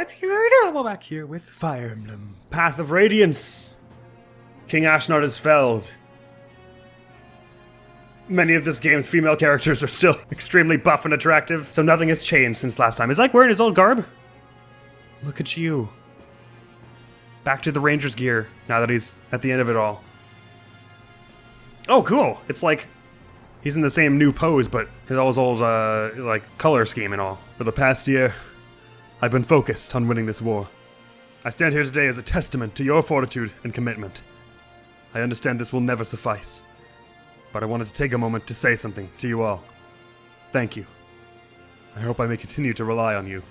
Let's go back here with Fire Emblem. Path of Radiance. King Ashnard is felled. Many of this game's female characters are still extremely buff and attractive, so nothing has changed since last time. Is Ike wearing his old garb? Look at you. Back to the Ranger's gear, now that he's at the end of it all. Oh, cool. It's like he's in the same new pose, but his old, like, color scheme and all. For the past year, I've been focused on winning this war. I stand here today as a testament to your fortitude and commitment. I understand this will never suffice, but I wanted to take a moment to say something to you all. Thank you. I hope I may continue to rely on you,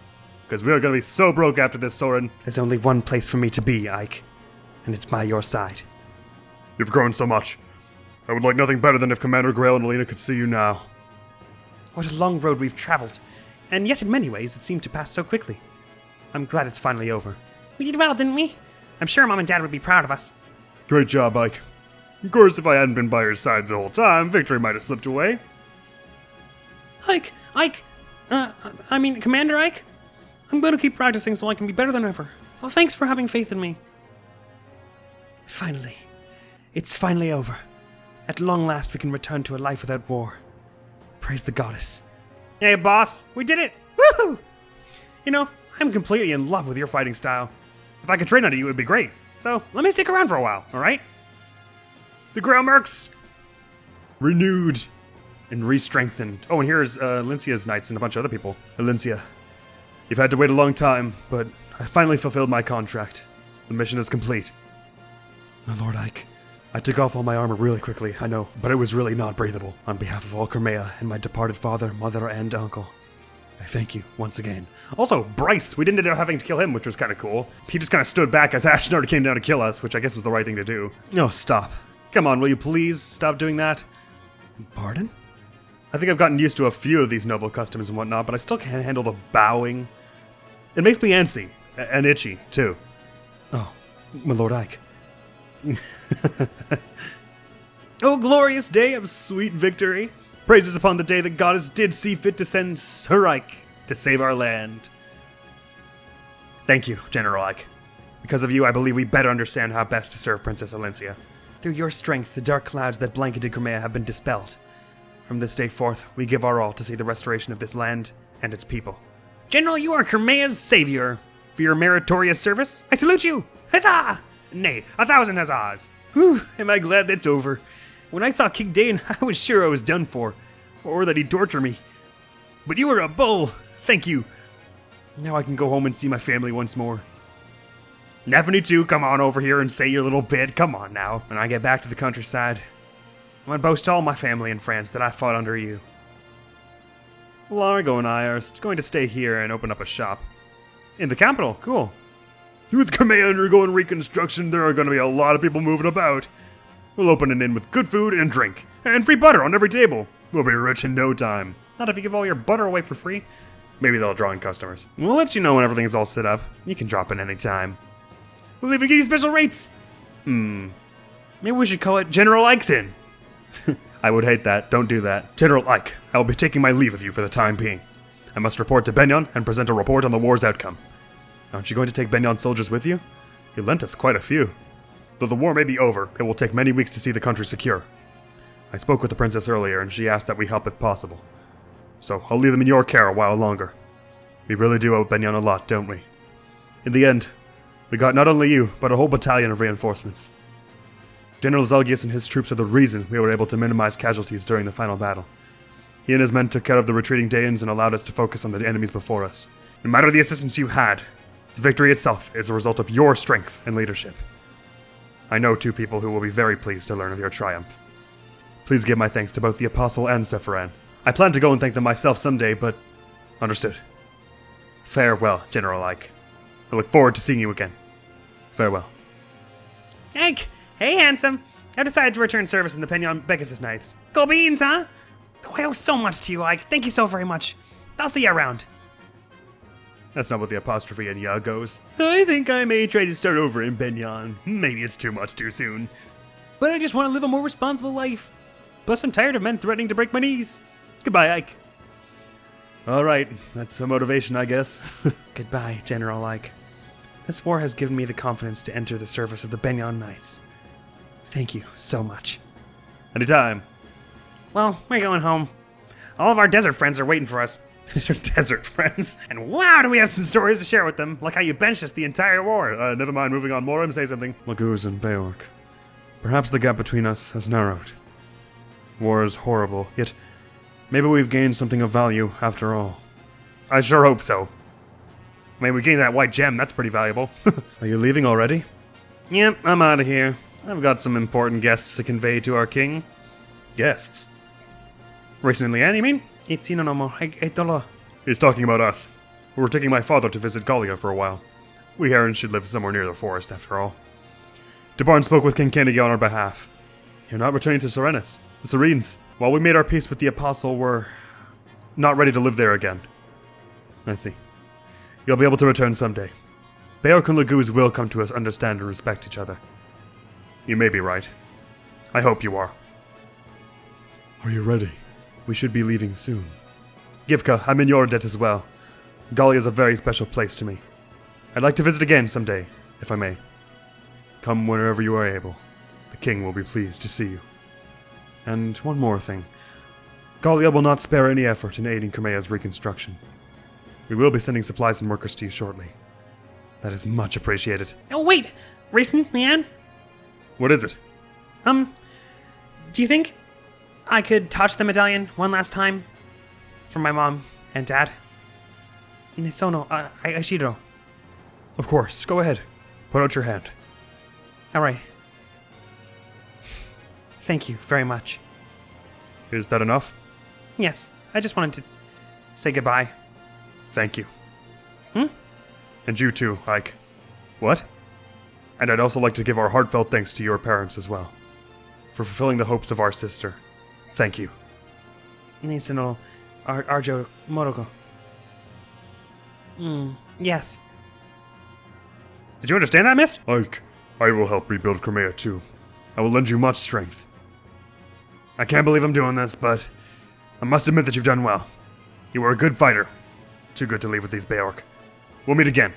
because we are going to be so broke after this, Soren. There's only one place for me to be, Ike, and it's by your side. You've grown so much. I would like nothing better than if Commander Grail and Altina could see you now. What a long road we've traveled, and yet in many ways it seemed to pass so quickly. I'm glad it's finally over. We did well, didn't we? I'm sure Mom and Dad would be proud of us. Great job, Ike. Of course, if I hadn't been by your side the whole time, victory might have slipped away. Commander Ike? I'm going to keep practicing so I can be better than ever. Well, thanks for having faith in me. Finally. It's finally over. At long last, we can return to a life without war. Praise the goddess. Hey, boss, we did it! Woohoo! You know, I'm completely in love with your fighting style. If I could train under you, it would be great. So, let me stick around for a while, alright? The Grail Mercs! Renewed and re-strengthened. Oh, and here's Lincia's knights and a bunch of other people. Lincia, you've had to wait a long time, but I finally fulfilled my contract. The mission is complete. My Lord Ike, I took off all my armor really quickly, I know, but it was really not breathable. On behalf of all Crimea and my departed father, mother, and uncle, I thank you once again. Also, Bryce, we didn't end up having to kill him, which was kind of cool. He just kind of stood back as Ashnard came down to kill us, which I guess was the right thing to do. No, stop. Come on, will you please stop doing that? Pardon? I think I've gotten used to a few of these noble customs and whatnot, but I still can't handle the bowing. It makes me antsy, and itchy, too. Oh, my Lord Ike. Oh, glorious day of sweet victory. Praises upon the day that goddess did see fit to send Sir Ike to save our land. Thank you, General Ike. Because of you, I believe we better understand how best to serve Princess Alencia. Through your strength, the dark clouds that blanketed Crimea have been dispelled. From this day forth, we give our all to see the restoration of this land and its people. General, you are Crimea's savior. For your meritorious service, I salute you! Huzzah! Nay, 1,000 huzzahs! Whew, am I glad that's over. When I saw King Dane, I was sure I was done for. Or that he'd torture me. But you were a bull! Thank you! Now I can go home and see my family once more. Nephany too, come on over here and say your little bit. Come on now. When I get back to the countryside, I'm gonna boast to all my family and friends that I fought under you. Largo and I are going to stay here and open up a shop. In the capital, cool. With Crimea undergoing reconstruction, there are going to be a lot of people moving about. We'll open an inn with good food and drink, and free butter on every table. We'll be rich in no time. Not if you give all your butter away for free. Maybe they'll draw in customers. We'll let you know when everything is all set up. You can drop in any time. We'll even give you special rates. Maybe we should call it General Ike's Inn. I would hate that. Don't do that. General Ike, I will be taking my leave of you for the time being. I must report to Benyon and present a report on the war's outcome. Aren't you going to take Benyon's soldiers with you? You lent us quite a few. Though the war may be over, it will take many weeks to see the country secure. I spoke with the princess earlier, and she asked that we help if possible. So I'll leave them in your care a while longer. We really do owe Benyon a lot, don't we? In the end, we got not only you, but a whole battalion of reinforcements. General Zelgius and his troops are the reason we were able to minimize casualties during the final battle. He and his men took care of the retreating Danes and allowed us to focus on the enemies before us. No matter the assistance you had, the victory itself is a result of your strength and leadership. I know two people who will be very pleased to learn of your triumph. Please give my thanks to both the Apostle and Sephiran. I plan to go and thank them myself someday, but... Understood. Farewell, General Ike. I look forward to seeing you again. Farewell. Ike! Hey, handsome! I decided to return service in the Penyon Pegasus Knights. Go beans, huh? Oh, I owe so much to you, Ike. Thank you so very much. I'll see you around. That's not what the apostrophe in ya goes. I think I may try to start over in Benyon. Maybe it's too much too soon. But I just want to live a more responsible life. Plus, I'm tired of men threatening to break my knees. Goodbye, Ike. Alright, that's a motivation, I guess. Goodbye, General Ike. This war has given me the confidence to enter the service of the Benyon Knights. Thank you so much. Anytime. Well, we're going home. All of our desert friends are waiting for us. Desert friends. And wow, do we have some stories to share with them, like how you benched us the entire war. Never mind, moving on. Morim, say something. Maguz and Beork. Perhaps the gap between us has narrowed. War is horrible, yet maybe we've gained something of value after all. I sure hope so. I mean, we gained that white gem, that's pretty valuable. Are you leaving already? Yep, I'm out of here. I've got some important guests to convey to our king. Guests? Racing and Leanne, you mean? It's no more. I don't know. He's talking about us. We're taking my father to visit Gallia for a while. We Herons should live somewhere near the forest, after all. DeBarn spoke with King Kennedy on our behalf. You're not returning to Serenus. The Serenes. While we made our peace with the Apostle, we're not ready to live there again. I see. You'll be able to return someday. Beork and Laguz will come to us, understand and respect each other. You may be right. I hope you are. Are you ready? We should be leaving soon. Givka, I'm in your debt as well. Gallia is a very special place to me. I'd like to visit again someday, if I may. Come whenever you are able. The king will be pleased to see you. And one more thing. Gallia will not spare any effort in aiding Crimea's reconstruction. We will be sending supplies and workers to you shortly. That is much appreciated. Oh, wait! Racing, Leanne? What is it? Do you think I could touch the medallion one last time? For my mom and dad? Nisono, Aishiro. Of course, go ahead. Put out your hand. Alright. Thank you very much. Is that enough? Yes, I just wanted to say goodbye. Thank you. And you too, Ike. What? And I'd also like to give our heartfelt thanks to your parents as well. For fulfilling the hopes of our sister. Thank you. Nisono, Arjo Moroko. Yes. Did you understand that, Mist? Ike, I will help rebuild Crimea too. I will lend you much strength. I can't believe I'm doing this, but I must admit that you've done well. You were a good fighter. Too good to leave with these Beork. We'll meet again.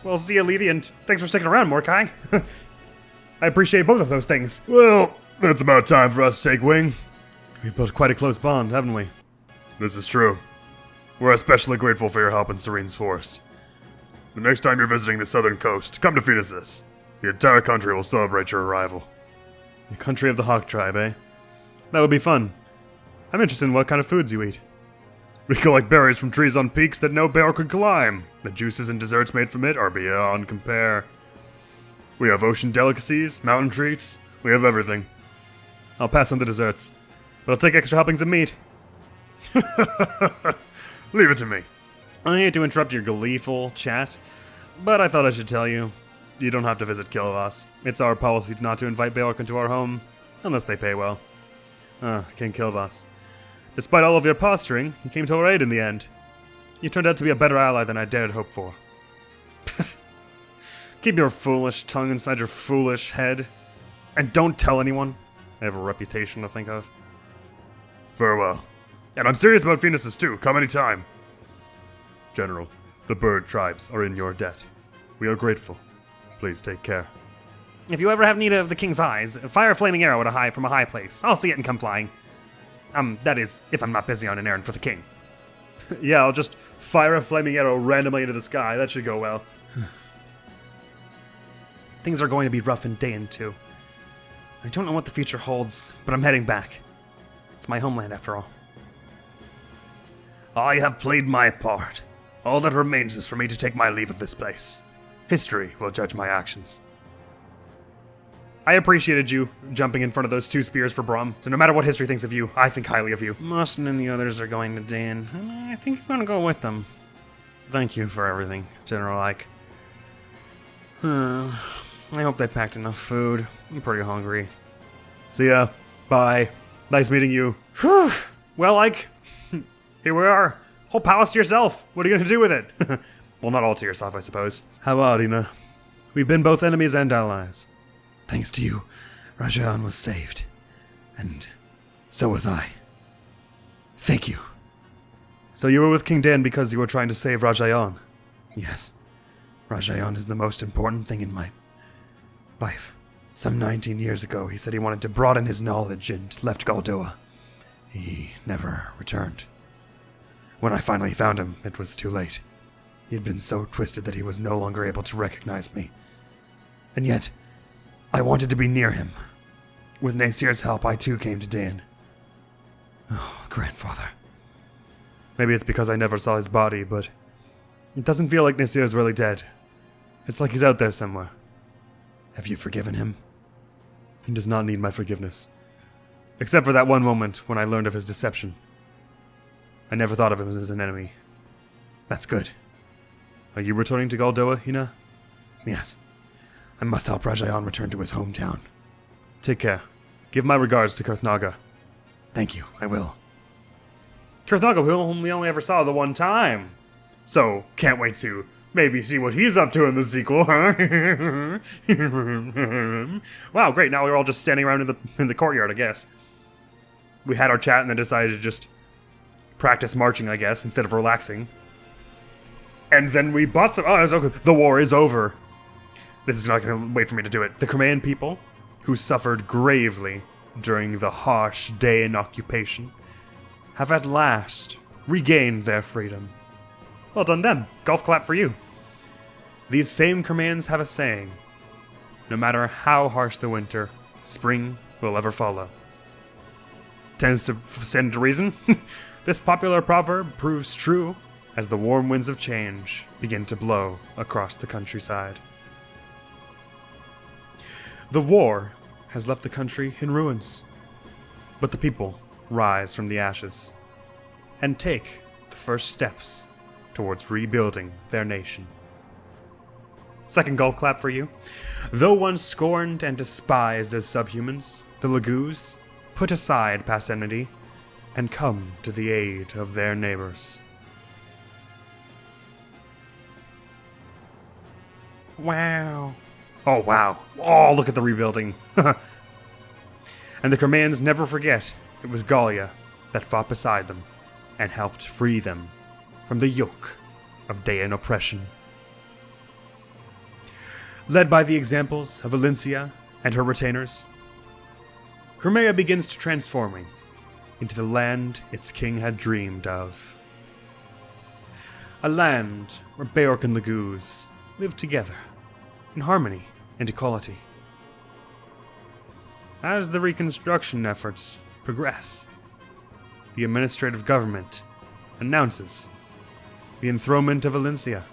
Well, see you, Levy, and thanks for sticking around, Mordecai. I appreciate both of those things. Well, it's about time for us to take wing. We've built quite a close bond, haven't we? This is true. We're especially grateful for your help in Serene's Forest. The next time you're visiting the southern coast, come to Phoenicis. The entire country will celebrate your arrival. The country of the Hawk tribe, eh? That would be fun. I'm interested in what kind of foods you eat. We collect berries from trees on peaks that no bear could climb. The juices and desserts made from it are beyond compare. We have ocean delicacies, mountain treats, we have everything. I'll pass on the desserts, but I'll take extra helpings of meat. Leave it to me. I hate to interrupt your gleeful chat, but I thought I should tell you. You don't have to visit Kilvas. It's our policy not to invite Beork into our home, unless they pay well. King Kilvas. Despite all of your posturing, you came to our aid in the end. You turned out to be a better ally than I dared hope for. Keep your foolish tongue inside your foolish head. And don't tell anyone. I have a reputation to think of. Farewell. And I'm serious about Phoenicis too. Come anytime. General, the bird tribes are in your debt. We are grateful. Please take care. If you ever have need of the king's eyes, fire a flaming arrow from a high place. I'll see it and come flying. That is, if I'm not busy on an errand for the king. Yeah, I'll just fire a flaming arrow randomly into the sky. That should go well. Things are going to be rough in day and two. I don't know what the future holds, but I'm heading back. It's my homeland after all. I have played my part. All that remains is for me to take my leave of this place. History will judge my actions. I appreciated you jumping in front of those two spears for Brom, so no matter what history thinks of you, I think highly of you. Mawson and the others are going to Dan, and I think I'm going to go with them. Thank you for everything, General Ike. I hope they packed enough food. I'm pretty hungry. See ya. Bye. Nice meeting you. Whew. Well, Ike, here we are. Whole palace to yourself. What are you going to do with it? Well, not all to yourself, I suppose. How are, Adina? We've been both enemies and allies. Thanks to you, Rajan was saved. And so was I. Thank you. So you were with King Dan because you were trying to save Rajayan? Yes. Rajayan is the most important thing in my life. Some 19 years ago, he said he wanted to broaden his knowledge and left Goldoa. He never returned. When I finally found him, it was too late. He had been so twisted that he was no longer able to recognize me. And yet, I wanted to be near him. With Nasir's help, I too came to Dan. Oh, grandfather. Maybe it's because I never saw his body, but it doesn't feel like Nasir's really dead. It's like he's out there somewhere. Have you forgiven him? He does not need my forgiveness. Except for that one moment when I learned of his deception. I never thought of him as an enemy. That's good. Are you returning to Goldoa, Hina? Yes. I must help Rajayan return to his hometown. Take care. Give my regards to Kurthnaga. Thank you, I will. Kurthnaga, whom we only ever saw the one time. So, can't wait to maybe see what he's up to in the sequel, huh? Wow, great, now we're all just standing around in the courtyard, I guess. We had our chat and then decided to just practice marching, I guess, instead of relaxing. And then we bought some... Oh, it's okay. The war is over. This is not going to wait for me to do it. The Crimean people, who suffered gravely during the harsh Daean occupation, have at last regained their freedom. Well done them. Golf clap for you. These same Crimeans have a saying. No matter how harsh the winter, spring will ever follow. Tends to stand to reason. This popular proverb proves true as the warm winds of change begin to blow across the countryside. The war has left the country in ruins, but the people rise from the ashes and take the first steps towards rebuilding their nation. Second golf clap for you. Though once scorned and despised as subhumans, the Lagoos put aside past enmity and come to the aid of their neighbors. Wow. Oh, wow. Oh, look at the rebuilding. And the Crimeans never forget it was Gallia that fought beside them and helped free them from the yoke of Daean oppression. Led by the examples of Valencia and her retainers, Crimea begins to transforming into the land its king had dreamed of. A land where Beork and Lagoos live together in harmony and equality. As the reconstruction efforts progress, the administrative government announces the enthronement of Valencia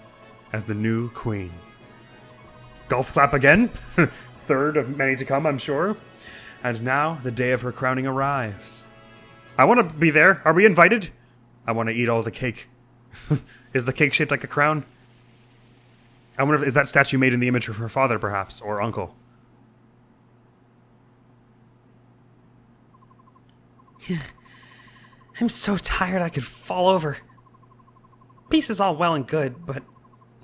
as the new queen. Golf clap again? Third of many to come, I'm sure. And now the day of her crowning arrives. I want to be there. Are we invited? I want to eat all the cake. Is the cake shaped like a crown? I wonder if is that statue made in the image of her father, perhaps, or uncle? I'm so tired I could fall over. Peace is all well and good, but it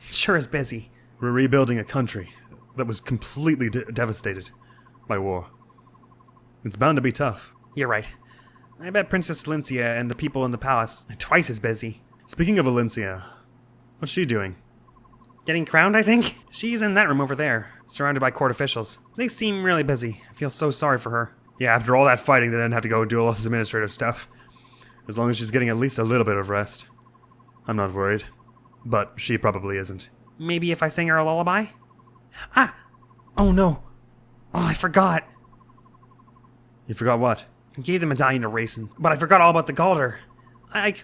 sure is busy. We're rebuilding a country that was completely devastated by war. It's bound to be tough. You're right. I bet Princess Valencia and the people in the palace are twice as busy. Speaking of Valencia, what's she doing? Getting crowned, I think? She's in that room over there, surrounded by court officials. They seem really busy. I feel so sorry for her. Yeah, after all that fighting, they didn't have to go do all this administrative stuff. As long as she's getting at least a little bit of rest. I'm not worried. But she probably isn't. Maybe if I sang her a lullaby? Ah! Oh no. Oh, I forgot. You forgot what? I gave the medallion to Raisin, but I forgot all about the Galder.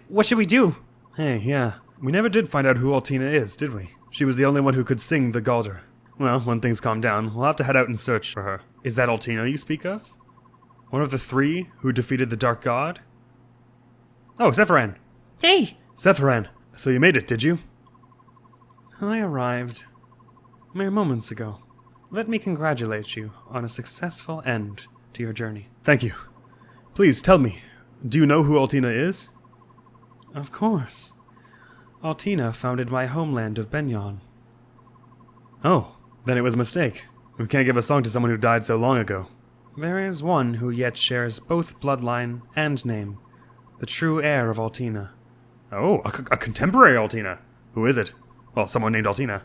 What should we do? Hey, yeah. We never did find out who Altina is, did we? She was the only one who could sing the Galder. Well, when things calm down, we'll have to head out and search for her. Is that Altina you speak of? One of the three who defeated the Dark God? Oh, Sephiran! Hey! Sephiran! So you made it, did you? I arrived mere moments ago. Let me congratulate you on a successful end to your journey. Thank you. Please, tell me, do you know who Altina is? Of course. Altina founded my homeland of Benyon. Oh, then it was a mistake. We can't give a song to someone who died so long ago. There is one who yet shares both bloodline and name the true heir of Altina. Oh, a contemporary Altina. Who is it? Well, someone named Altina.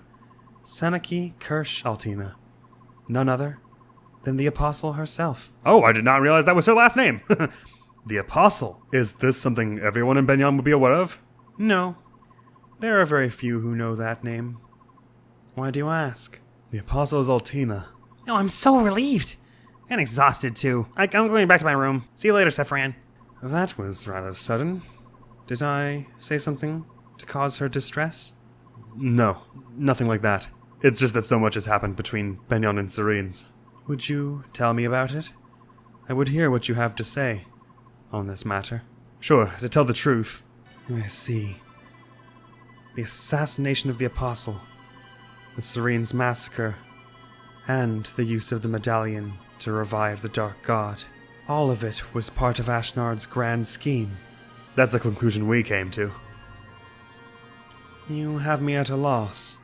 Seneki Kirsch Altina. None other than the Apostle herself. Oh, I did not realize that was her last name. The Apostle. Is this something everyone in Benyon would be aware of? No, there are very few who know that name. Why do you ask? The Apostle is Altina. Oh, I'm so relieved. And exhausted, too. I'm going back to my room. See you later, Sephran. That was rather sudden. Did I say something to cause her distress? No, nothing like that. It's just that so much has happened between Benyon and Serenes. Would you tell me about it? I would hear what you have to say on this matter. Sure, to tell the truth. I see. The assassination of the Apostle, the Serenes massacre, and the use of the medallion to revive the Dark God. All of it was part of Ashnard's grand scheme. That's the conclusion we came to. You have me at a loss.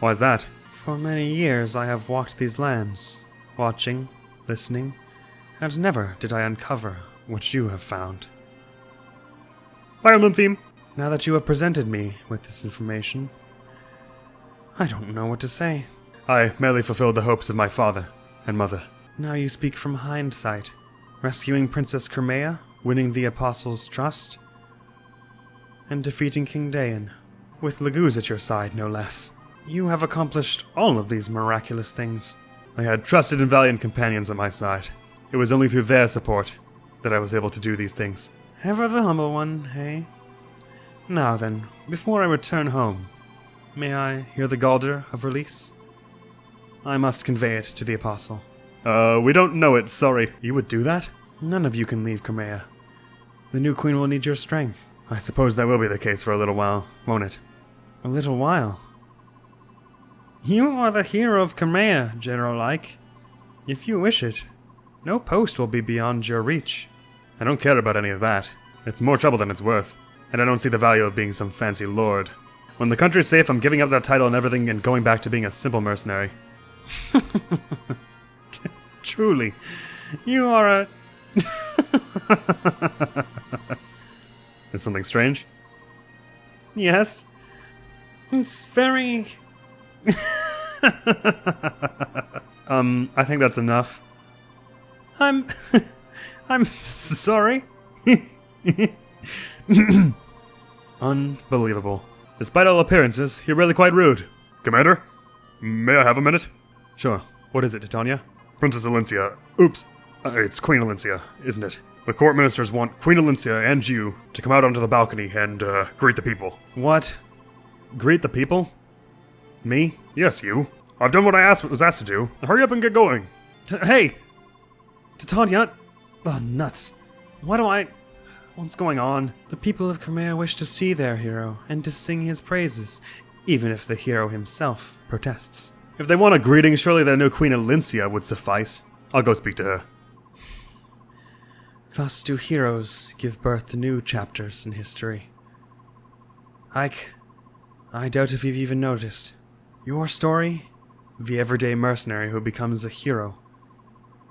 Why's that? For many years I have walked these lands, watching, listening, and never did I uncover what you have found. Fire Emblem theme. Now that you have presented me with this information, I don't know what to say. I merely fulfilled the hopes of my father and mother. Now you speak from hindsight, rescuing Princess Crimea, winning the Apostle's trust, and defeating King Dayan, with Laguz at your side, no less. You have accomplished all of these miraculous things. I had trusted and valiant companions at my side. It was only through their support that I was able to do these things. Ever the humble one, hey? Now then, before I return home, may I hear the Galder of release? I must convey it to the Apostle. We don't know it, sorry. You would do that? None of you can leave Crimea. The new queen will need your strength. I suppose that will be the case for a little while, won't it? A little while? You are the hero of Crimea, General Ike. If you wish it, no post will be beyond your reach. I don't care about any of that. It's more trouble than it's worth, and I don't see the value of being some fancy lord. When the country's safe, I'm giving up that title and everything and going back to being a simple mercenary. Truly, you are a... Is something strange? Yes. It's very... I think that's enough. I'm sorry. Unbelievable. Despite all appearances, you're really quite rude. Commander? May I have a minute? Sure. What is it, Titania? Princess Alencia. Oops. It's Queen Alencia, isn't it? The court ministers want Queen Alencia and you to come out onto the balcony and, greet the people. What? Greet the people? Me? Yes, you. I've done what I was asked to do. Hurry up and get going. Hey! Titania! Oh, nuts. What's going on? The people of Crimea wish to see their hero and to sing his praises, even if the hero himself protests. If they want a greeting, surely their new Queen Alencia would suffice. I'll go speak to her. Thus do heroes give birth to new chapters in history. Ike, I doubt if you've even noticed. Your story, the everyday mercenary who becomes a hero,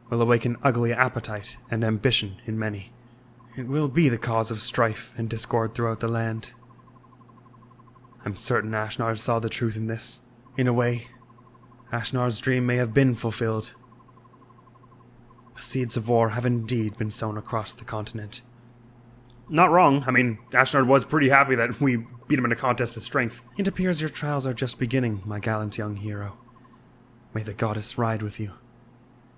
will awaken ugly appetite and ambition in many. It will be the cause of strife and discord throughout the land. I'm certain Ashnard saw the truth in this. In a way, Ashnard's dream may have been fulfilled. The seeds of war have indeed been sown across the continent. Not wrong. I mean, Ashnard was pretty happy that we beat him in a contest of strength. It appears your trials are just beginning, my gallant young hero. May the goddess ride with you.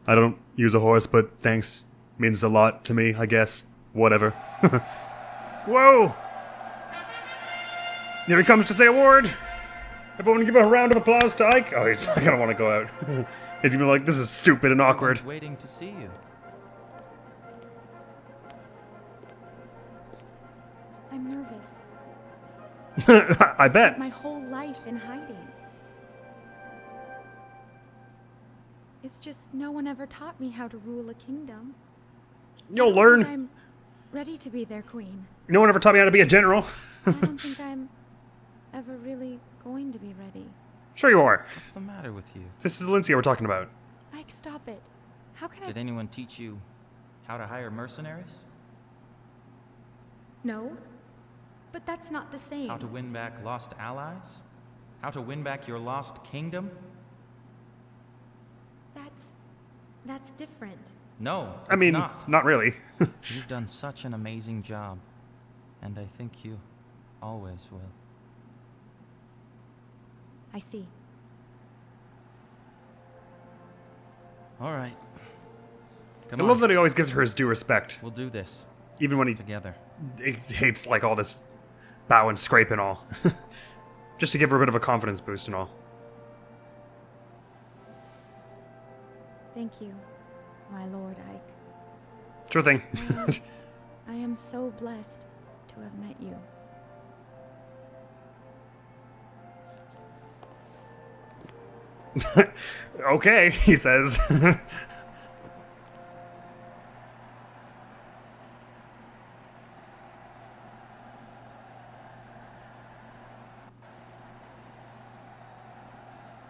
I don't use a horse, but thanks. Means a lot to me, I guess. Whatever. Whoa! Here he comes to say a word! Everyone give a round of applause to Ike. Oh, he's I don't want to go out. He's gonna be like, this is stupid and awkward. Everyone's waiting to see you. I'm nervous. I bet. My whole life in hiding. It's just no one ever taught me how to rule a kingdom. You'll I don't learn. think I'm ready to be their queen. No one ever taught me how to be a general. I don't think I'm ever really going to be ready. Sure you are. What's the matter with you? This is Alencia we're talking about. Ike, stop it. How can Did anyone teach you how to hire mercenaries? No, but that's not the same. How to win back lost allies? How to win back your lost kingdom? That's different. No, I mean, not. really. You've done such an amazing job, and I think you always will. I see. All right. Come I on. love that he always gives her his due respect, We'll do this even when he together. hates like all this bow and scrape and all. Just to give her a bit of a confidence boost and all. Thank you, my Lord Ike. Sure thing. I am so blessed to have met you. Okay, he says.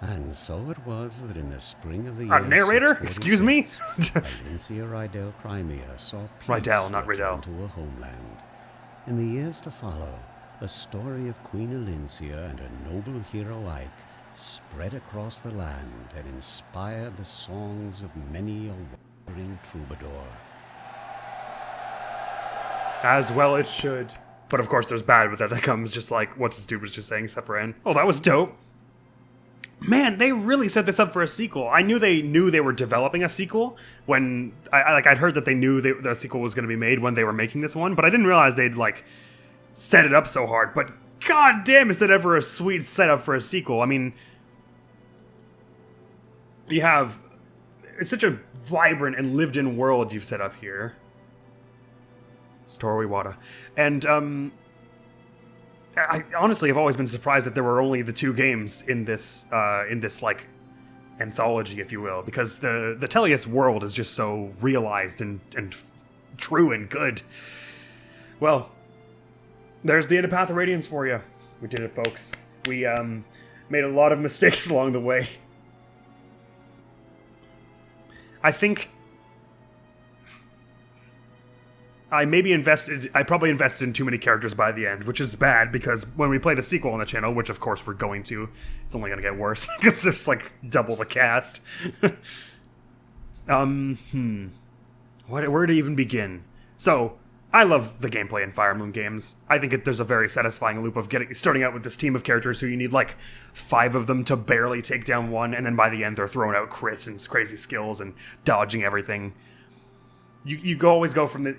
And so it was that in the spring of the year narrator? Excuse me? 646, Valencia Rydell Crimea saw peace Rydell, not return Rydell. to a homeland. In the years to follow, the story of Queen Alincia and her noble hero Ike spread across the land and inspired the songs of many a wandering troubadour. As well it should. But of course there's bad with that. That comes just like, what's this dude was just saying, except for Anne. Oh, that was dope. Man, they really set this up for a sequel. I knew they were developing a sequel when I'd heard that they knew the sequel was going to be made when they were making this one, but I didn't realize they'd like set it up so hard. But god damn, is that ever a sweet setup for a sequel? I mean, it's such a vibrant and lived-in world you've set up here. Story Wada. And I honestly have always been surprised that there were only the 2 games in this like anthology, if you will, because the Tellius world is just so realized and true and good. Well, there's the end of Path of Radiance for you. We did it, folks. We made a lot of mistakes along the way. I think I probably invested in too many characters by the end, which is bad because when we play the sequel on the channel, which of course we're going to, it's only going to get worse because there's like double the cast. Where to even begin? So, I love the gameplay in Fire Emblem games. I think there's a very satisfying loop of starting out with this team of characters who you need like 5 of them to barely take down one, and then by the end they're throwing out crits and crazy skills and dodging everything. You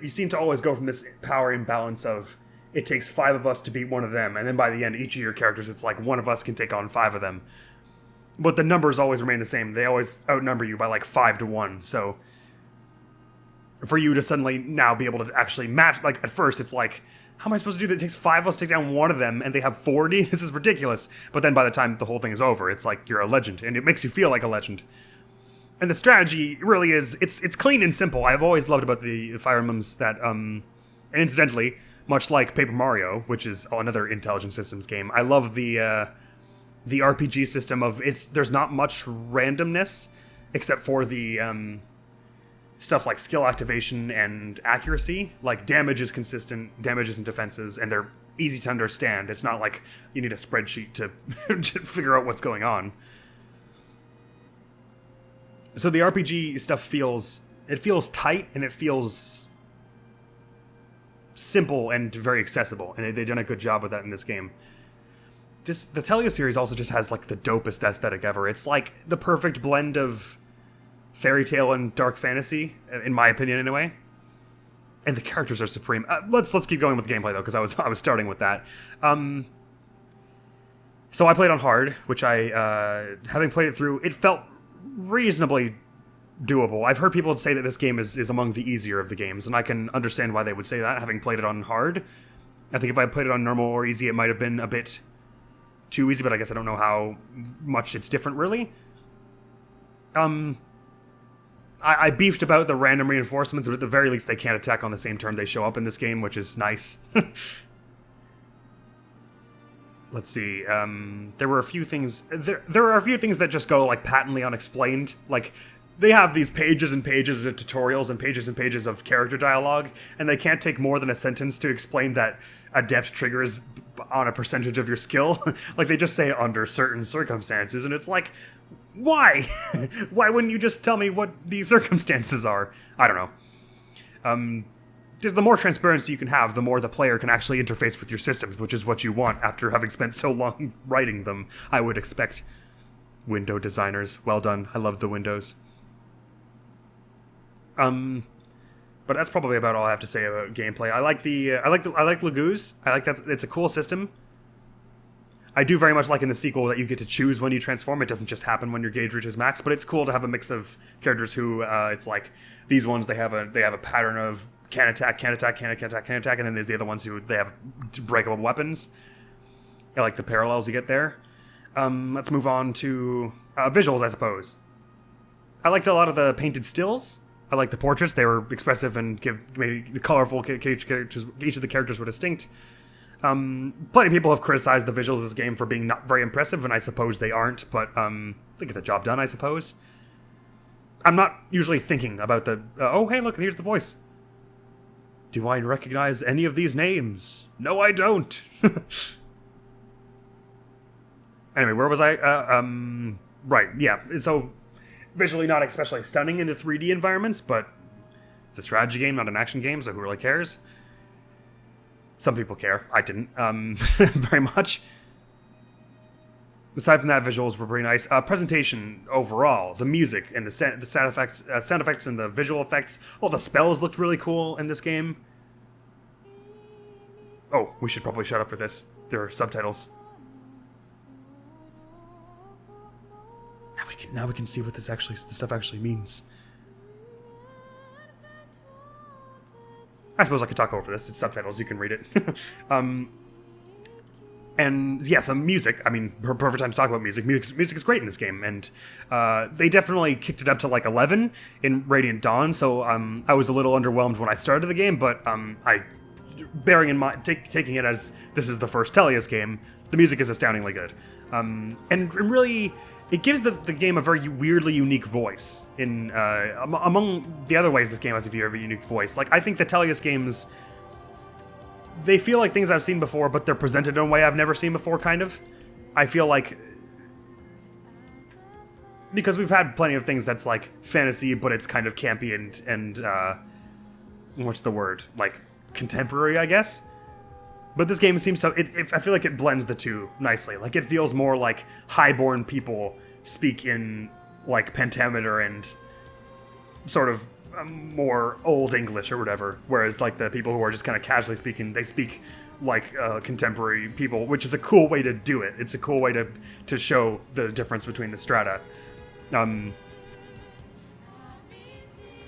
seem to always go from this power imbalance of it takes 5 of us to beat one of them, and then by the end, each of your characters, it's like one of us can take on 5 of them. But the numbers always remain the same. They always outnumber you by like 5 to 1. So for you to suddenly now be able to actually match, like at first it's like, how am I supposed to do that? It takes 5 of us to take down one of them, and they have 40? This is ridiculous. But then by the time the whole thing is over, it's like you're a legend, and it makes you feel like a legend. And the strategy really is, it's clean and simple. I've always loved about the Fire Emblems that, and incidentally, much like Paper Mario, which is another Intelligent Systems game, I love the RPG system of, there's not much randomness, except for the stuff like skill activation and accuracy. Like, damage is consistent, damages and defenses, and they're easy to understand. It's not like you need a spreadsheet to, to figure out what's going on. So the RPG stuff feels tight, and it feels simple and very accessible, and they've done a good job with that in this game. The Tellius series also just has like the dopest aesthetic ever. It's like the perfect blend of fairy tale and dark fantasy, in my opinion, anyway. And the characters are supreme. Let's keep going with the gameplay though, because I was starting with that. So I played on hard, which having played it through, it felt reasonably doable. I've heard people say that this game is among the easier of the games, and I can understand why they would say that, having played it on hard. I think if I played it on normal or easy, it might have been a bit too easy, but I guess I don't know how much it's different, really. I beefed about the random reinforcements, but at the very least they can't attack on the same turn they show up in this game, which is nice. Let's see, there were a few things... There are a few things that just go, like, patently unexplained. Like, they have these pages and pages of tutorials and pages of character dialogue, and they can't take more than a sentence to explain that adept triggers on a percentage of your skill. Like, they just say under certain circumstances, and it's like, why? Why wouldn't you just tell me what these circumstances are? I don't know. Just the more transparency you can have, the more the player can actually interface with your systems, which is what you want after having spent so long writing them, I would expect. Window designers, well done. I love the windows. But that's probably about all I have to say about gameplay. I like Laguz. I like that it's a cool system. I do very much like in the sequel that you get to choose when you transform. It doesn't just happen when your gauge reaches max, but it's cool to have a mix of characters who it's like these ones they have a pattern of can attack, and then there's the other ones who they have breakable weapons. I like the parallels you get there. Let's move on to visuals, I suppose. I liked a lot of the painted stills. I like the portraits. They were expressive and made the colorful characters. Each of the characters were distinct. Plenty of people have criticized the visuals of this game for being not very impressive, and I suppose they aren't, but they get the job done, I suppose. I'm not usually thinking about the... oh, hey, look, here's the voice. Do I recognize any of these names? No, I don't. Anyway, where was I? Right, yeah. So, visually not especially stunning in the 3D environments, but it's a strategy game, not an action game, so who really cares? Some people care. I didn't very much. Aside from that, visuals were pretty nice. Presentation overall, the music and the sound effects and the visual effects. All the spells looked really cool in this game. Oh, we should probably shut up for this. There are subtitles. Now we can see what this stuff actually means. I suppose I could talk over this. It's subtitles. You can read it. And yeah, so music. I mean, perfect time to talk about music. Music is great in this game, and they definitely kicked it up to like 11 in Radiant Dawn. So I was a little underwhelmed when I started the game, but bearing in mind, taking it as this is the first Tellius game, the music is astoundingly good, and really. It gives the game a very weirdly unique voice. Among the other ways this game has a very unique voice. Like, I think the Tellius games, they feel like things I've seen before, but they're presented in a way I've never seen before, kind of. I feel like... Because we've had plenty of things that's, like, fantasy, but it's kind of campy and what's the word? Like, contemporary, I guess? But this game seems to... I feel like it blends the two nicely. Like, it feels more like highborn people speak in, like, pentameter and sort of more Old English or whatever. Whereas, like, the people who are just kind of casually speaking, they speak like contemporary people, which is a cool way to do it. It's a cool way to show the difference between the strata. And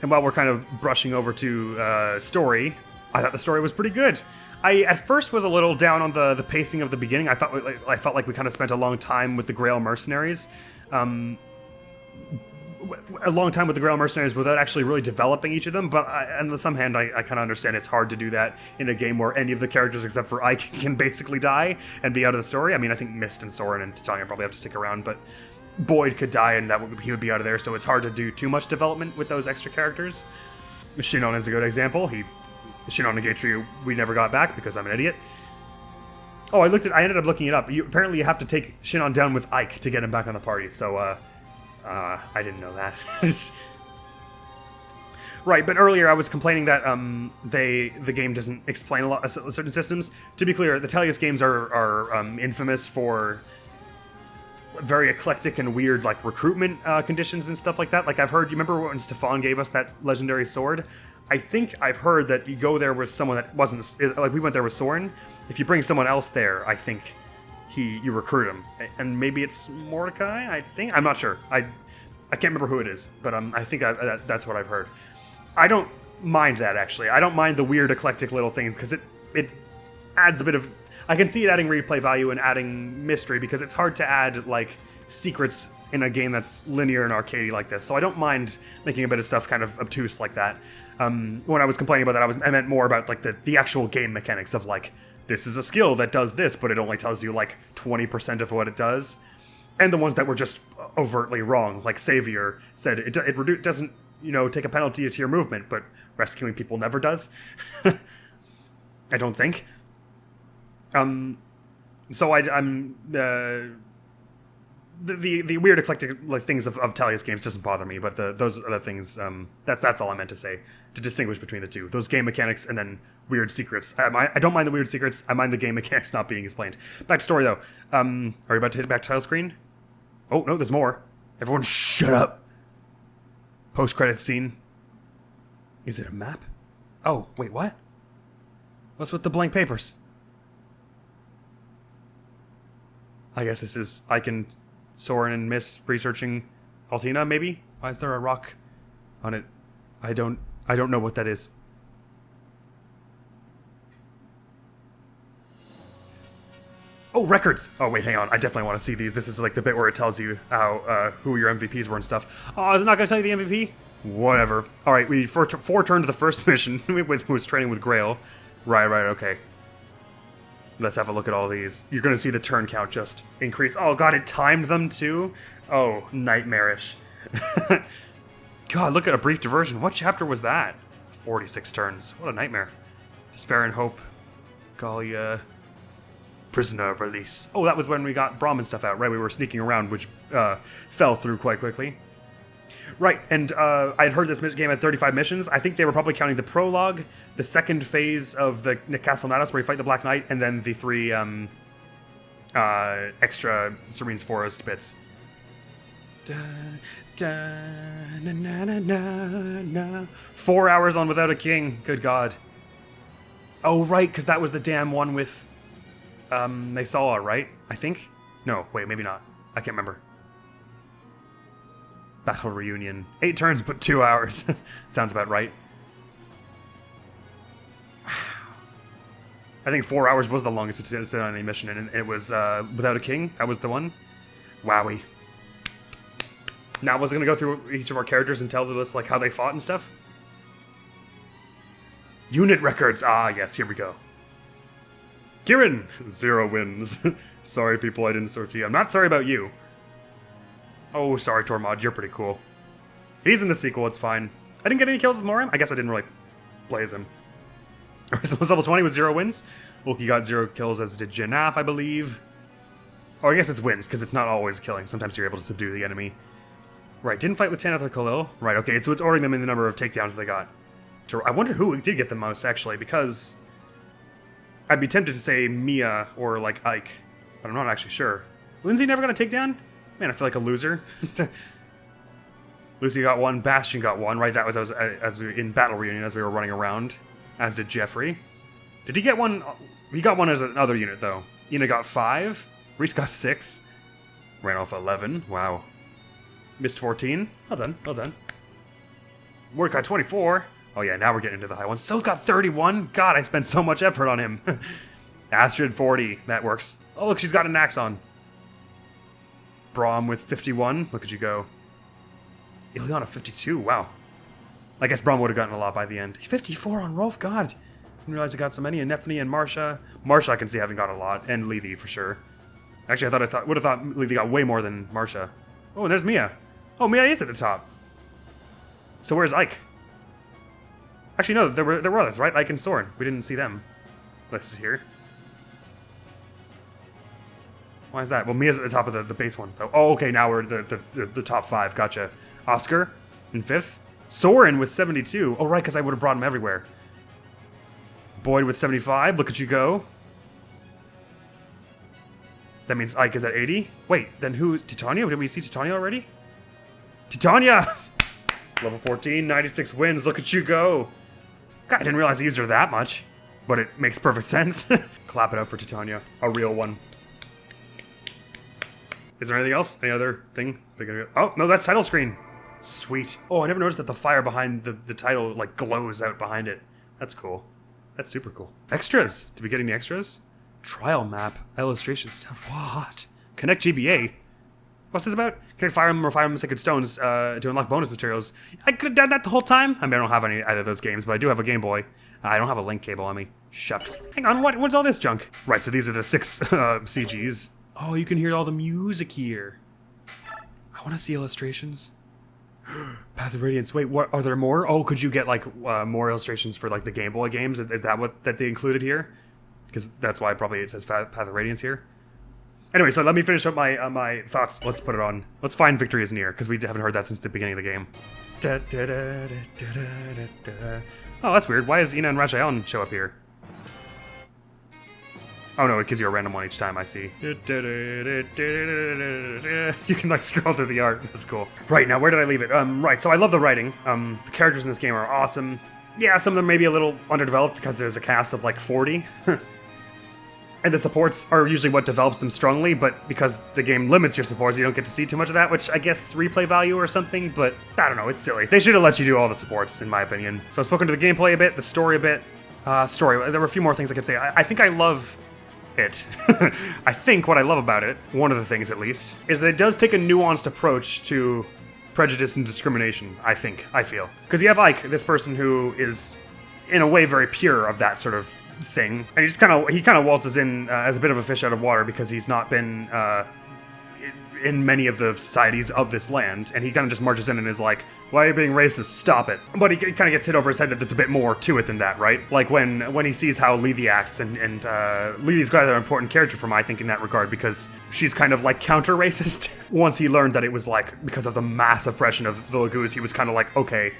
while we're kind of brushing over to story, I thought the story was pretty good. I at first was a little down on the pacing of the beginning. I felt like we kind of spent a long time with the Grail mercenaries, without actually really developing each of them. But on the some hand, I kind of understand it's hard to do that in a game where any of the characters except for Ike can basically die and be out of the story. I mean, I think Mist and Soren and Titania probably have to stick around, but Boyd could die and he would be out of there. So it's hard to do too much development with those extra characters. Shinon is a good example. Shinon Nagatri, we never got back because I'm an idiot. Oh, I ended up looking it up. Apparently you have to take Shinon down with Ike to get him back on the party, so, I didn't know that. Right, but earlier I was complaining that, the game doesn't explain a lot of certain systems. To be clear, the Tellius games are infamous for very eclectic and weird, like, recruitment, conditions and stuff like that. Like, I've heard, you remember when Stefan gave us that legendary sword? I think I've heard that you go there with someone that wasn't, like, we went there with Soren. If you bring someone else there, I think you recruit him. And maybe it's Mordecai, I think? I'm not sure. I can't remember who it is, but I think that's what I've heard. I don't mind that, actually. I don't mind the weird, eclectic little things, because it adds a bit of... I can see it adding replay value and adding mystery, because it's hard to add, like, secrets in a game that's linear and arcadey like this. So I don't mind making a bit of stuff kind of obtuse like that. When I was complaining about that, I meant more about, like, the actual game mechanics of, like, this is a skill that does this, but it only tells you, like, 20% of what it does. And the ones that were just overtly wrong. Like Savior said, it doesn't, take a penalty to your movement, but rescuing people never does. I don't think. So I'm the weird eclectic things of Talia's games doesn't bother me, but those other things, that's all I meant to say, to distinguish between the two. Those game mechanics and then weird secrets. I don't mind the weird secrets. I mind the game mechanics not being explained. Back to story though. Are you about to hit back title screen? Oh no, there's more. Everyone, shut up. Post-credits scene. Is it a map? Oh wait, what? What's with the blank papers? I guess this is Ike, Soren, and Miss researching Altina, maybe? Why is there a rock on it? I don't know what that is. Oh, records! Oh, wait, hang on. I definitely want to see these. This is like the bit where it tells you how who your MVPs were and stuff. Oh, is it not going to tell you the MVP? Whatever. Alright, we foreturned the first mission, who was training with Grail. Right, okay. Let's have a look at all these. You're going to see the turn count just increase. Oh, God, it timed them, too? Oh, nightmarish. God, look at a brief diversion. What chapter was that? 46 turns. What a nightmare. Despair and Hope. Gallia. Prisoner release. Oh, that was when we got Brahm and stuff out, right? We were sneaking around, which fell through quite quickly. Right, and I'd heard this game had 35 missions. I think they were probably counting the prologue, the second phase of the Castle Natus where you fight the Black Knight, and then the 3 extra Serene's Forest bits. Da, da, na, na, na, na, na. 4 hours on Without a King. Good God. Oh, right, because that was the damn one with Naysala, right? I think? No, wait, maybe not. I can't remember. Battle Reunion. 8 turns, but 2 hours. Sounds about right. I think 4 hours was the longest we spent on any mission, and it was Without a King. That was the one. Wowie. Now, was I going to go through each of our characters and tell us like how they fought and stuff? Unit records. Ah, yes, here we go. Kieran, 0 wins. Sorry, people, I didn't sort you. I'm not sorry about you. Oh, sorry, Tormod, you're pretty cool. He's in the sequel, it's fine. I didn't get any kills with Morim. I guess I didn't really play as him. So was level 20 with 0 wins. Wookie got 0 kills, as did Janaf, I believe. Oh, I guess it's wins, because it's not always killing. Sometimes you're able to subdue the enemy. Right, didn't fight with Tanath or Khalil. Right, okay, so it's ordering them in the number of takedowns they got. I wonder who did get the most, actually, because I'd be tempted to say Mia or, like, Ike, but I'm not actually sure. Lindsay never got a takedown? Man, I feel like a loser. Lucy got 1, Bastion got 1, right? That was as we in Battle Reunion as we were running around, as did Jeffrey. Did he get 1? He got 1 as another unit, though. Ina got 5, Reese got 6, ran off 11, wow. Missed 14, well done, well done. Mordecai 24, oh yeah, now we're getting into the high ones. So got 31, God, I spent so much effort on him. Astrid 40, that works. Oh look, she's got an axe on. Brahm with 51, look at you go. Ileana 52, wow. I guess Brahm would have gotten a lot by the end. 54 on Rolf, God. Didn't realize I got so many. And Nephany and Marsha. Marsha I can see having got a lot, and Levy for sure. Actually, I would have thought Levy got way more than Marsha. Oh, and there's Mia. Oh, Mia is at the top. So where's Ike? Actually, no, there were others, right? Ike and Soren. We didn't see them listed here. Why is that? Well, Mia's at the top of the base ones, though. Oh, okay, now we're the top 5. Gotcha. Oscar in 5th. Soren with 72. Oh, right, because I would have brought him everywhere. Boyd with 75. Look at you go. That means Ike is at 80. Wait, then who? Titania? Did we see Titania already? Titania! Level 14, 96 wins. Look at you go. God, I didn't realize I used her that much. But it makes perfect sense. Clap it out for Titania. A real one. Is there anything else? Any other thing? Oh, no, that's title screen. Sweet. Oh, I never noticed that the fire behind the title, like, glows out behind it. That's cool. That's super cool. Extras. Did we get any extras? Trial map. Illustrations. What? Connect GBA. What's this about? Connect Fire Emblem or Fire Emblem Sacred Stones to unlock bonus materials. I could have done that the whole time. I mean, I don't have either of those games, but I do have a Game Boy. I don't have a link cable on me. Shucks. Hang on, what's all this junk? Right, so these are the 6 CGs. Oh, you can hear all the music here. want to see illustrations. Path of Radiance. Wait, what? Are there more? Oh, could you get like more illustrations for like the Game Boy games? Is that what that they included here? Because that's why probably it says Path of Radiance here. Anyway, so let me finish up my my thoughts. Let's put it on. Let's find Victory is Near, because we haven't heard that since the beginning of the game. Oh, that's weird. Why does Ina and Rajayan show up here? Oh no, it gives you a random one each time, I see. You can like scroll through the art, that's cool. Right, now where did I leave it? Right, so I love the writing. The characters in this game are awesome. Yeah, some of them may be a little underdeveloped because there's a cast of like 40. And the supports are usually what develops them strongly, but because the game limits your supports, you don't get to see too much of that, which I guess replay value or something, but I don't know, it's silly. They should have let you do all the supports, in my opinion. So I've spoken to the gameplay a bit, the story a bit. Story, there were a few more things I could say. I think I love it. I think what I love about it, one of the things at least, is that it does take a nuanced approach to prejudice and discrimination, I feel. Because you have Ike, this person who is, in a way, very pure of that sort of thing, and he kind of waltzes in as a bit of a fish out of water because he's not been in many of the societies of this land, and he kind of just marches in and is like, why are you being racist? Stop it. But he kind of gets hit over his head that there's a bit more to it than that, right? Like when he sees how Lily acts, and Lily's quite an important character for me, I think, in that regard, because she's kind of like counter-racist. Once he learned that it was like, because of the mass oppression of the Lagoos, he was kind of like, okay,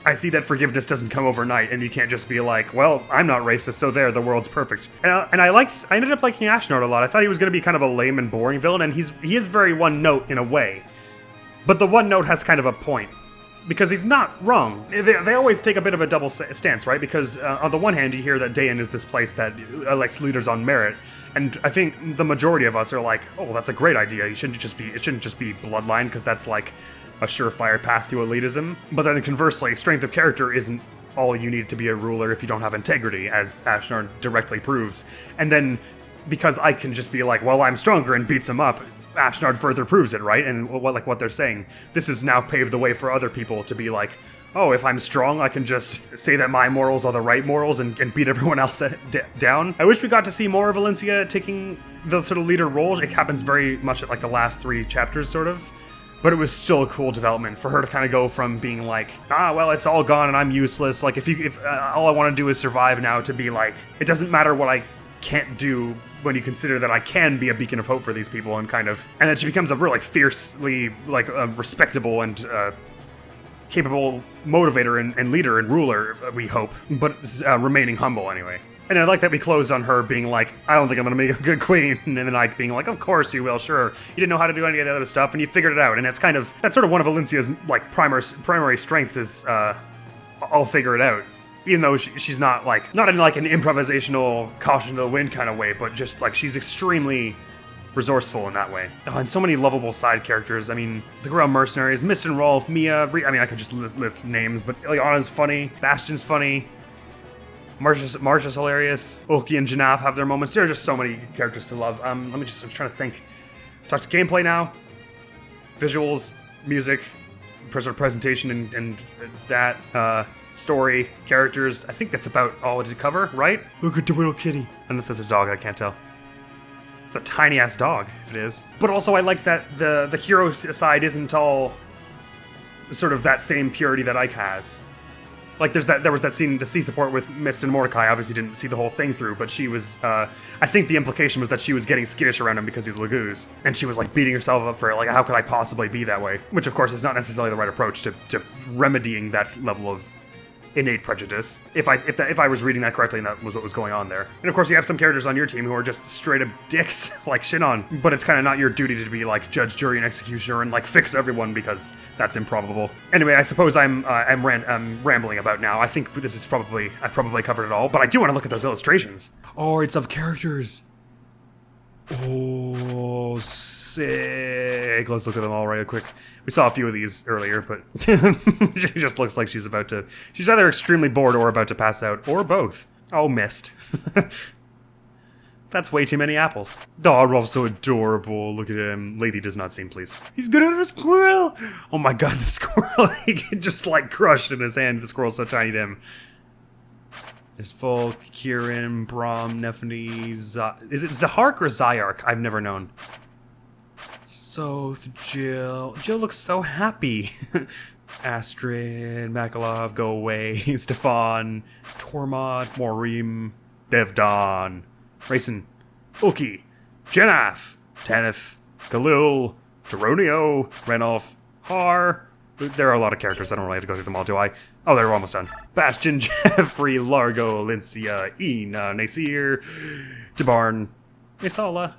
I see that forgiveness doesn't come overnight, and you can't just be like, well, I'm not racist, so there, the world's perfect. And I ended up liking Ashnard a lot. I thought he was going to be kind of a lame and boring villain, and he is very one note in a way. But the one note has kind of a point. Because he's not wrong. They always take a bit of a double stance, right? Because on the one hand, you hear that Dayan is this place that elects leaders on merit, and I think the majority of us are like, "Oh, that's a great idea. It shouldn't just be bloodline, because that's like a surefire path to elitism." But then conversely, strength of character isn't all you need to be a ruler if you don't have integrity, as Ashnard directly proves. And then because I can just be like, "Well, I'm stronger," and beats him up, Ashnard further proves it, right? And what they're saying, this has now paved the way for other people to be like, oh, if I'm strong, I can just say that my morals are the right morals and beat everyone else down. I wish we got to see more of Valencia taking the sort of leader role. It happens very much at like the last 3 chapters, sort of. But it was still a cool development for her to kind of go from being like, well, it's all gone and I'm useless. Like, if all I want to do is survive now, to be like, it doesn't matter what I can't do when you consider that I can be a beacon of hope for these people, and then she becomes a real, like, fiercely, like, respectable and capable motivator and leader and ruler, we hope, but remaining humble anyway. And I like that we closed on her being like, I don't think I'm gonna make a good queen, and then Ike being like, of course you will, sure. You didn't know how to do any of the other stuff, and you figured it out, and that's sort of one of Valencia's, like, primary strengths is, I'll figure it out. Even though she's not in like an improvisational caution to the wind kind of way, but just like she's extremely resourceful in that way. Oh, and so many lovable side characters. I mean, the Guerrero Mercenaries, Mist and Rolf, Mia, I could just list names, but like Anna's funny, Bastion's funny, Marsha's hilarious, Ulki and Janaf have their moments. There are just so many characters to love. I'm trying to think. Talk to gameplay now, visuals, music, presentation, and that. Story, characters, I think that's about all it did cover, right? Look at the little kitty. Unless it's a dog, I can't tell. It's a tiny-ass dog, if it is. But also I like that the hero side isn't all sort of that same purity that Ike has. Like, there was that scene, the C support with Mist and Mordecai, obviously didn't see the whole thing through, but she was, I think the implication was that she was getting skittish around him because he's Lagoos. And she was, like, beating herself up for it, like, how could I possibly be that way? Which, of course, is not necessarily the right approach to remedying that level of innate prejudice, if I was reading that correctly and that was what was going on there. And of course you have some characters on your team who are just straight up dicks, like Shinon, but it's kind of not your duty to be like judge, jury, and executioner and like fix everyone, because that's improbable. Anyway, I suppose I'm rambling about now. I think this is I've probably covered it all, but I do want to look at those illustrations. Oh, it's of characters. Oh, sick. Let's look at them all right quick. We saw a few of these earlier, but she just looks like she's either extremely bored or about to pass out, or both. Oh, Mist. That's way too many apples. Oh, Rolf's so adorable. Look at him. Lady does not seem pleased. He's good at a squirrel. Oh my god, the squirrel. He just like crushed in his hand. The squirrel's so tiny to him. There's Volk, Kieran, Brahm, Nephany, is it Zahark or Zyark? I've never known. Soth, Jill. Jill looks so happy. Astrid, Makalov, go away. Stefan, Tormod, Morim, Devdon, Rayson, Uki, Jenaf, Tanith, Khalil, Geronio, Renolf, Har. There are a lot of characters. I don't really have to go through them all, do I? Oh, they're almost done. Bastion, Jeffrey, Largo, Lincia, Ina, Nasir, Tabarn, Isala.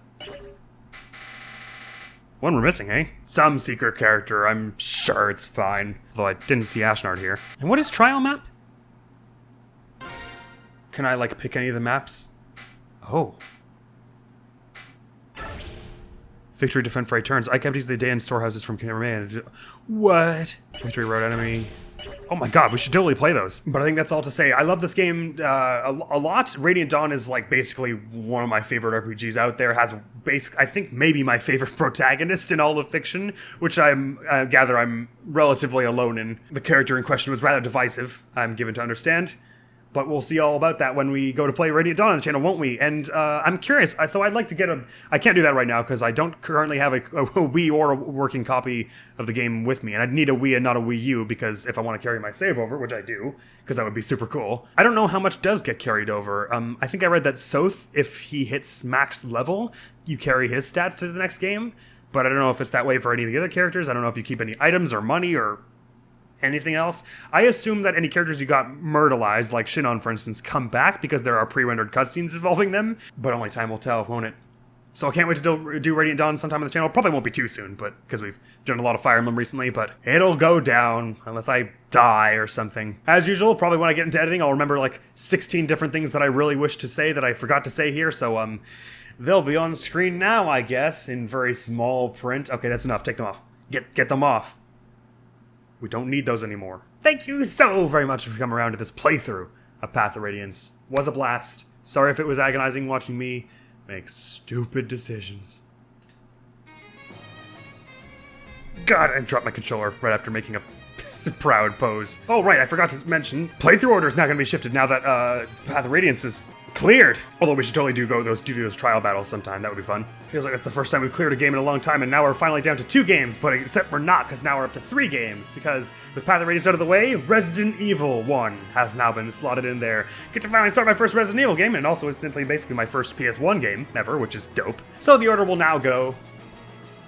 One we're missing, eh? Some secret character. I'm sure it's fine. Though I didn't see Ashnard here. And what is trial map? Can I, like, pick any of the maps? Oh. Victory, defend for 8 turns. I kept the day in storehouses from Crimea. What? Victory, road enemy. Oh my god, we should totally play those. But I think that's all to say. I love this game a lot. Radiant Dawn is like basically one of my favorite RPGs out there. Has I think maybe my favorite protagonist in all of fiction, which I gather I'm relatively alone in. The character in question was rather divisive, I'm given to understand. But we'll see all about that when we go to play Radiant Dawn on the channel, won't we? And I'm curious, so I'd like to get I can't do that right now because I don't currently have a Wii or a working copy of the game with me. And I'd need a Wii and not a Wii U because if I want to carry my save over, which I do, because that would be super cool. I don't know how much does get carried over. I think I read that Soth, if he hits max level, you carry his stats to the next game. But I don't know if it's that way for any of the other characters. I don't know if you keep any items or money or anything else. I assume that any characters you got myrtleized, like Shinon for instance, come back because there are pre-rendered cutscenes involving them, but only time will tell, won't it? So I can't wait to do Radiant Dawn sometime on the channel. Probably won't be too soon, but because we've done a lot of Fire Emblem recently, but it'll go down unless I die or something. As usual, probably when I get into editing, I'll remember like 16 different things that I really wish to say that I forgot to say here, so they'll be on screen now, I guess, in very small print. Okay, that's enough. Take them off. Get them off. We don't need those anymore. Thank you so very much for coming around to this playthrough of Path of Radiance. Was a blast. Sorry if it was agonizing watching me make stupid decisions. God, I dropped my controller right after making a proud pose. Oh right, I forgot to mention, playthrough order is now going to be shifted now that Path of Radiance is cleared. Although we should totally do those trial battles sometime. That would be fun. Feels like that's the first time we've cleared a game in a long time, and now we're finally down to 2 games. But except we're not, because now we're up to 3 games. Because with Path of Radiance out of the way, Resident Evil 1 has now been slotted in there. Get to finally start my first Resident Evil game, and also instantly basically my first PS1 game ever, which is dope. So the order will now go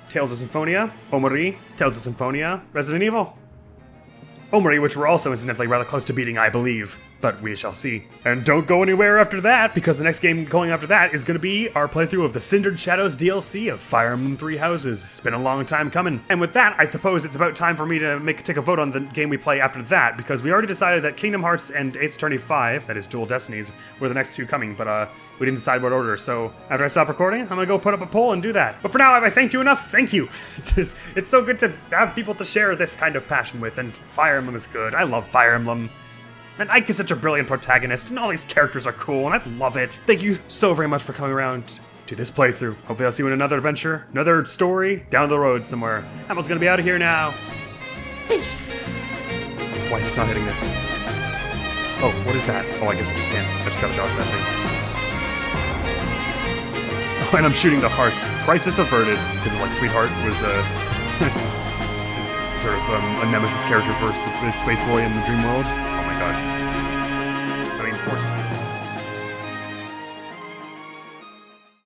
Tales of Symphonia, Omori, Tales of Symphonia, Resident Evil. Omori, which we're also incidentally rather close to beating, I believe. But we shall see. And don't go anywhere after that, because the next game going after that is going to be our playthrough of the Cindered Shadows DLC of Fire Emblem Three Houses. It's been a long time coming. And with that, I suppose it's about time for me to take a vote on the game we play after that, because we already decided that Kingdom Hearts and Ace Attorney 5, that is Dual Destinies, were the next 2 coming, but we didn't decide what order. So after I stop recording, I'm going to go put up a poll and do that. But for now, have I thanked you enough? Thank you. It's so good to have people to share this kind of passion with, and Fire Emblem is good. I love Fire Emblem. And Ike is such a brilliant protagonist, and all these characters are cool, and I love it. Thank you so very much for coming around to this playthrough. Hopefully I'll see you in another adventure, another story, down the road somewhere. Emil's gonna be out of here now. Peace! Why is this not hitting this? Oh, what is that? Oh, I guess I just can't. I just gotta dodge that thing. Oh, and I'm shooting the hearts. Crisis averted, because like Sweetheart was sort of a nemesis character for Space Boy in the Dream World. Oh my god.